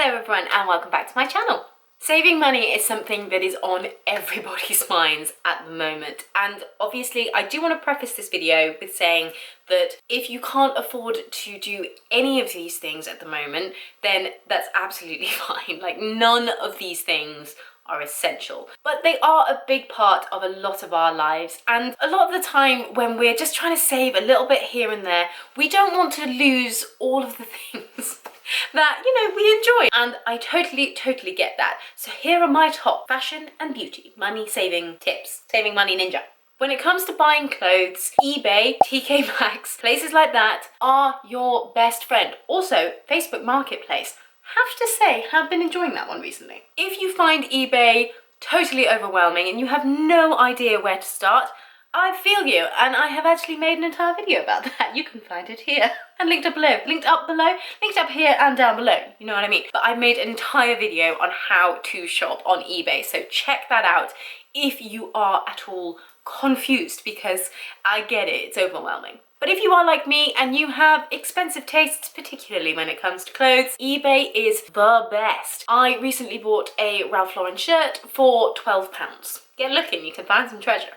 Hello everyone and welcome back to my channel. Saving money is something that is on everybody's minds at the moment, and obviously I do want to preface this video with saying that if you can't afford to do any of these things at the moment, then that's absolutely fine. Like, none of these things are essential, but they are a big part of a lot of our lives, and a lot of the time when we're just trying to save a little bit here and there, we don't want to lose all of the things that, we enjoy. And I totally get that. So here are my top fashion and beauty money saving tips. Saving money ninja. When it comes to buying clothes, eBay, TK Maxx, places like that are your best friend. Also, Facebook Marketplace. Have to say, have been enjoying that one recently. If you find eBay totally overwhelming and you have no idea where to start, I feel you, and I have actually made an entire video about that. You can find it here and linked up below, linked up here and down below, you know what I mean? But I made an entire video on how to shop on eBay, so check that out if you are at all confused, because I get it, it's overwhelming. But if you are like me and you have expensive tastes, particularly when it comes to clothes, eBay is the best. I recently bought a Ralph Lauren shirt for £12. Get looking, you can find some treasure.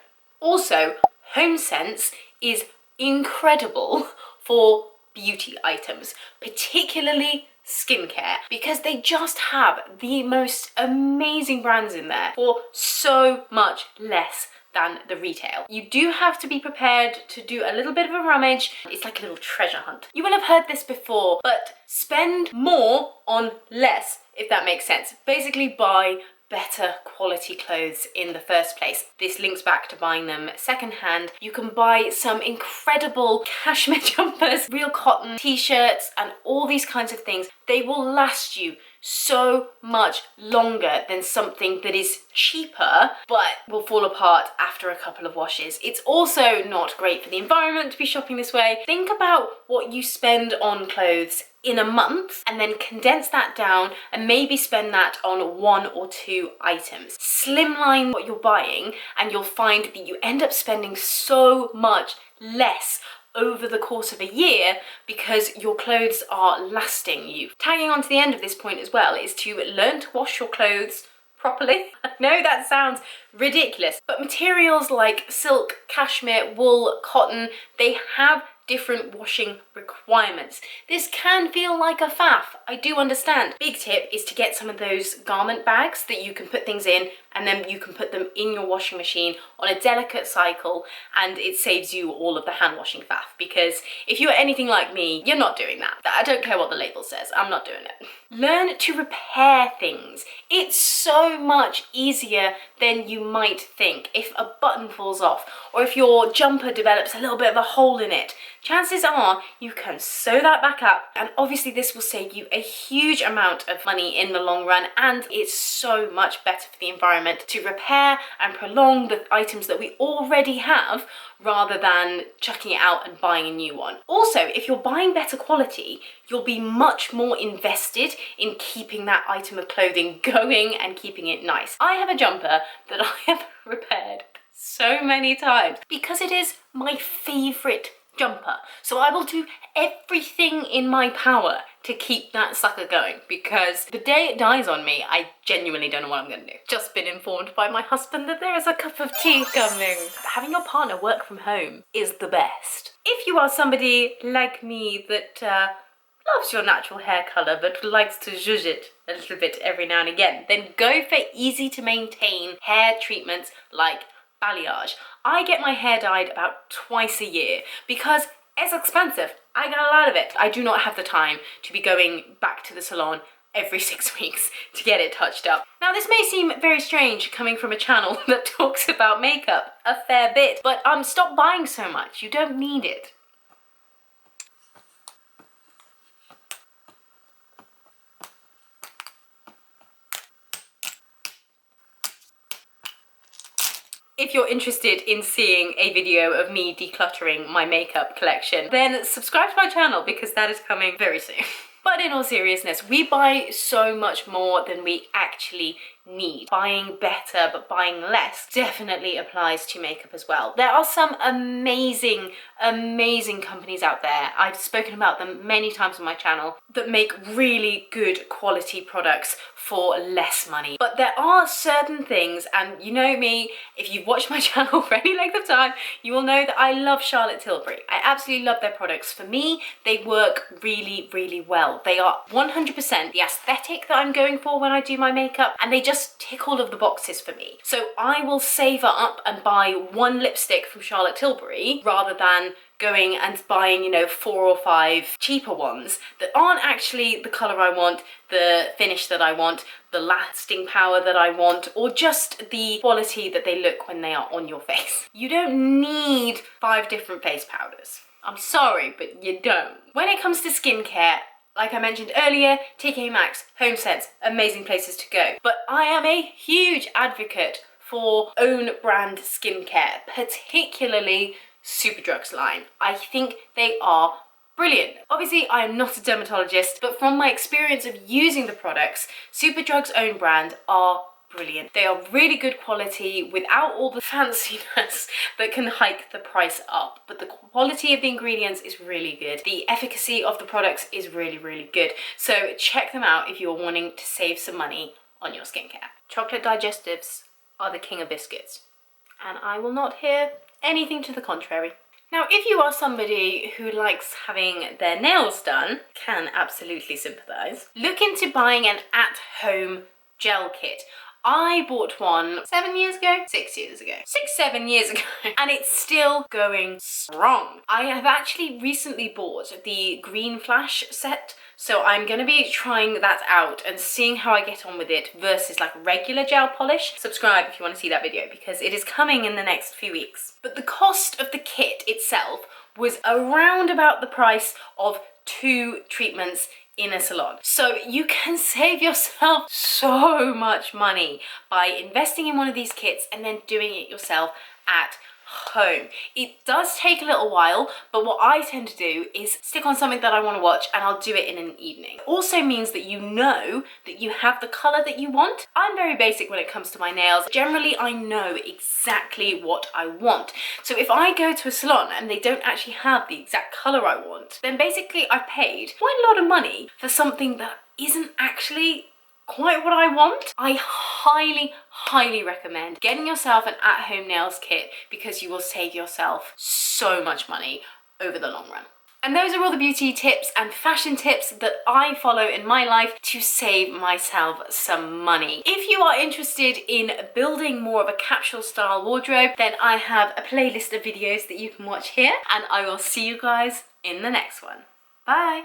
Also, HomeSense is incredible for beauty items, particularly skincare, because they just have the most amazing brands in there for so much less than the retail. You do have to be prepared to do a little bit of a rummage. It's like a little treasure hunt. You will have heard this before, but spend more on less, if that makes sense. Basically buy better quality clothes in the first place. This links back to buying them secondhand. You can buy some incredible cashmere jumpers, real cotton t-shirts, and all these kinds of things. They will last you so much longer than something that is cheaper but will fall apart after a couple of washes. It's also not great for the environment to be shopping this way. Think about what you spend on clothes in a month and then condense that down and maybe spend that on 1 or 2 items. Slimline what you're buying and you'll find that you end up spending so much less over the course of a year because your clothes are lasting you. Tagging on to the end of this point as well is to learn to wash your clothes properly. I know that sounds ridiculous, but materials like silk, cashmere, wool, cotton, they have different washing requirements. This can feel like a faff, I do understand. Big tip is to get some of those garment bags that you can put things in and then you can put them in your washing machine on a delicate cycle, and it saves you all of the hand washing faff, because if you're anything like me, you're not doing that. I don't care what the label says, I'm not doing it. Learn to repair things. It's so much easier than you might think. If a button falls off or if your jumper develops a little bit of a hole in it, chances are you can sew that back up, and obviously this will save you a huge amount of money in the long run, and it's so much better for the environment to repair and prolong the items that we already have rather than chucking it out and buying a new one. Also, if you're buying better quality, you'll be much more invested in keeping that item of clothing going and keeping it nice. I have a jumper that I have repaired so many times because it is my favorite jumper. So I will do everything in my power to keep that sucker going, because the day it dies on me, I genuinely don't know what I'm gonna do. Just been informed by my husband that there is a cup of tea coming. Having your partner work from home is the best. If you are somebody like me that loves your natural hair colour but likes to zhuzh it a little bit every now and again, then go for easy to maintain hair treatments like balayage. I get my hair dyed about twice a year because it's expensive. I get a lot of it. I do not have the time to be going back to the salon every 6 weeks to get it touched up. Now, this may seem very strange coming from a channel that talks about makeup a fair bit, but stop buying so much. You don't need it. If you're interested in seeing a video of me decluttering my makeup collection, then subscribe to my channel because that is coming very soon. But in all seriousness, we buy so much more than we actually need. Buying better but buying less definitely applies to makeup as well. There are some amazing companies out there, I've spoken about them many times on my channel, that make really good quality products for less money. But there are certain things, and you know me, if you've watched my channel for any length of time, you will know that I love Charlotte Tilbury. I absolutely love their products. For me, they work really well. They are 100% the aesthetic that I'm going for when I do my makeup, and they just tick all of the boxes for me. So I will save up and buy one lipstick from Charlotte Tilbury rather than going and buying, you know, 4 or 5 cheaper ones that aren't actually the colour I want, the finish that I want, the lasting power that I want, or just the quality that they look when they are on your face. You don't need 5 different face powders. I'm sorry, but you don't. When it comes to skincare, like I mentioned earlier, TK Maxx, HomeSense, amazing places to go. But I am a huge advocate for own brand skincare, particularly Superdrug's line. I think they are brilliant. Obviously, I am not a dermatologist, but from my experience of using the products, Superdrug's own brand are brilliant. They are really good quality without all the fanciness that can hike the price up, but the quality of the ingredients is really good. The efficacy of the products is really good. So check them out if you're wanting to save some money on your skincare. Chocolate digestives are the king of biscuits, and I will not hear anything to the contrary. Now, if you are somebody who likes having their nails done, can absolutely sympathise, look into buying an at-home gel kit. I bought one 7 years ago, 6 years ago, 7 years ago, and it's still going strong. I have actually recently bought the Green Flash set, so I'm going to be trying that out and seeing how I get on with it versus like regular gel polish. Subscribe if you want to see that video because it is coming in the next few weeks. But the cost of the kit itself was around about the price of 2 treatments in a salon. So you can save yourself so much money by investing in one of these kits and then doing it yourself at home. It does take a little while, but what I tend to do is stick on something that I want to watch and I'll do it in an evening. It also means that you know that you have the colour that you want. I'm very basic when it comes to my nails. Generally, I know exactly what I want. So if I go to a salon and they don't actually have the exact colour I want, then basically I've paid quite a lot of money for something that isn't actually quite what I want. I highly recommend getting yourself an at-home nails kit because you will save yourself so much money over the long run. And those are all the beauty tips and fashion tips that I follow in my life to save myself some money. If you are interested in building more of a capsule style wardrobe, then I have a playlist of videos that you can watch here, and I will see you guys in the next one. Bye!